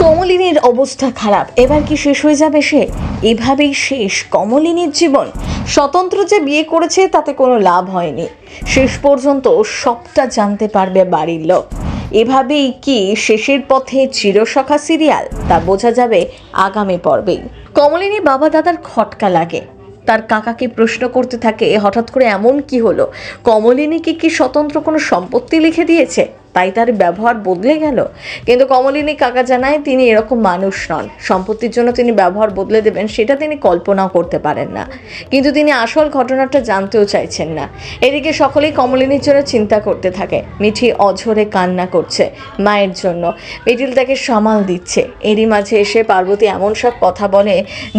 কমলিনীর অবস্থা খারাপ। এবার কি শেষ হয়ে যাবে সে? এভাবেই শেষ কমলিনীর জীবন। স্বতন্ত্র যে বিয়ে করেছে তাতে কোনো লাভ হয়নি। শেষ পর্যন্ত সবটা জানতে পারবে বাড়ির লোক। এভাবেই কি শেষের পথে চিরসখা সিরিয়াল? তা বোঝা যাবে আগামী পর্বেই। কমলিনী বাবা দাদার খটকা লাগে। তার কাকাকে প্রশ্ন করতে থাকে, হঠাৎ করে এমন কি হলো? কমলিনীকে কি স্বতন্ত্র কোনো সম্পত্তি লিখে দিয়েছে, তাই তার ব্যবহার বদলে গেল? কিন্তু কমলিনী কাকা জানায় তিনি এরকম মানুষ নন। সম্পত্তির জন্য তিনি ব্যবহার বদলে দেবেন সেটা তিনি কল্পনাও করতে পারেন না, কিন্তু তিনি আসল ঘটনাটা জানতেও চাইছেন না। এদিকে সকলেই কমলিনীর জন্য চিন্তা করতে থাকে। মিঠি অঝরে কান্না করছে মায়ের জন্য। মিঠিল তাকে সামাল দিচ্ছে। এরই মাঝে এসে পার্বতী এমন সব কথা বলে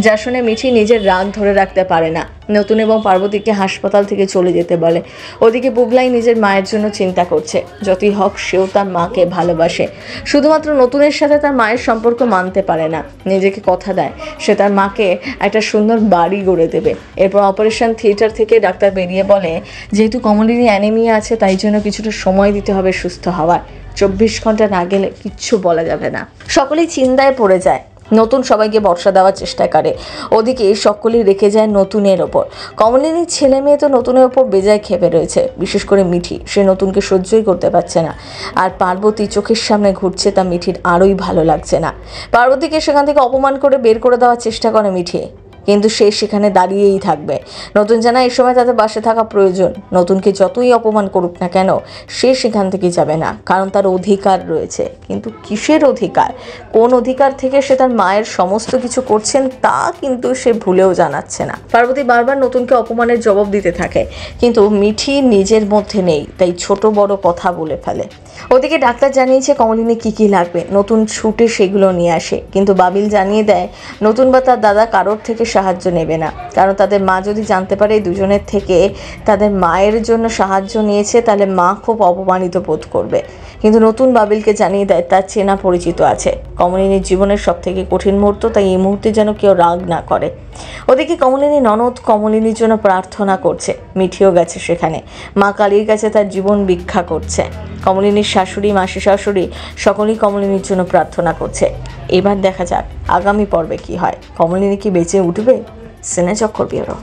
যা শুনে মিঠি নিজের রাগ ধরে রাখতে পারে না। নতুন এবং পার্বতীকে হাসপাতাল থেকে চলে যেতে বলে। ওদিকে বুবলাই নিজের মায়ের জন্য চিন্তা করছে। যতই হোক সেও তার মাকে ভালোবাসে। শুধুমাত্র নতুনের সাথে তার মায়ের সম্পর্ক মানতে পারে না। নিজেকে কথা দেয় সে তার মাকে একটা সুন্দর বাড়ি গড়ে দেবে। এরপর অপারেশন থিয়েটার থেকে ডাক্তার বেরিয়ে বলে, যেহেতু কমলিনী অ্যানিমিয়া আছে তাই জন্য কিছুটা সময় দিতে হবে সুস্থ হওয়ার। 24 ঘন্টা না গেলে কিচ্ছু বলা যাবে না। সকলেই চিন্তায় পড়ে যায়। নতুন সবাইকে ভরসা দেওয়ার চেষ্টা করে। ওদিকে সকলেই রেখে যায় নতুনের ওপর। কমলিনীর ছেলে মেয়ে তো নতুনের ওপর বেজায় ক্ষেপে রয়েছে, বিশেষ করে মিঠি। সে নতুনকে সহ্যই করতে পারছে না। আর পার্বতী চোখের সামনে ঘুরছে, তা মিঠির আরোই ভালো লাগছে না। পার্বতীকে সেখান থেকে অপমান করে বের করে দেওয়ার চেষ্টা করে মিঠি, কিন্তু সে সেখানে দাঁড়িয়েই থাকবে। নতুন জানা এই সময় তাদের পাশে থাকা প্রয়োজন। নতুনকে যতই অপমান করুক না কেন সে সেখান থেকে যাবে না, কারণ তার অধিকার রয়েছে। কিন্তু কিসের অধিকার? কোন অধিকার থেকে সে তার মায়ের সমস্ত কিছু করছেন তা কিন্তু সে ভুলেও জানাচ্ছে না। পার্বতী বারবার নতুনকে অপমানের জবাব দিতে থাকে, কিন্তু মিঠি নিজের মধ্যে নেই, তাই ছোট বড় কথা বলে ফেলে। ওদিকে ডাক্তার জানিয়েছে কমলিনী কি লাগবে, নতুন ছুটে সেগুলো নিয়ে আসে। কিন্তু বাবিল জানিয়ে দেয় নতুন বা তার দাদা কারোর থেকে সাহায্য নেবে না, কারণ তাদের মা যদি জানতে পারে দুজনের থেকে তাদের মায়ের জন্য সাহায্য নিয়েছে তাহলে মা খুব অপমানিত বোধ করবে। কিন্তু নতুন বাবিলকে জানিয়ে দেয় তার চেনা পরিচিত আছে। কমলিনীর জীবনের সব থেকে কঠিন মুহূর্ত, তাই এই মুহূর্তে যেন কেউ রাগ না করে। ওদিকে কমলিনী ননদ কমলিনীর জন্য প্রার্থনা করছে। মিঠিও গেছে সেখানে। মা কালীর কাছে তার জীবন ভিক্ষা করছে। কমলিনীর শাশুড়ি, মাসি শাশুড়ি সকলেই কমলিনীর জন্য প্রার্থনা করছে। এবার দেখা যাক আগামী পর্বে কি হয়। কমলিনী কি বেঁচে উঠবে? সিনেচক্কর ব্যুরো।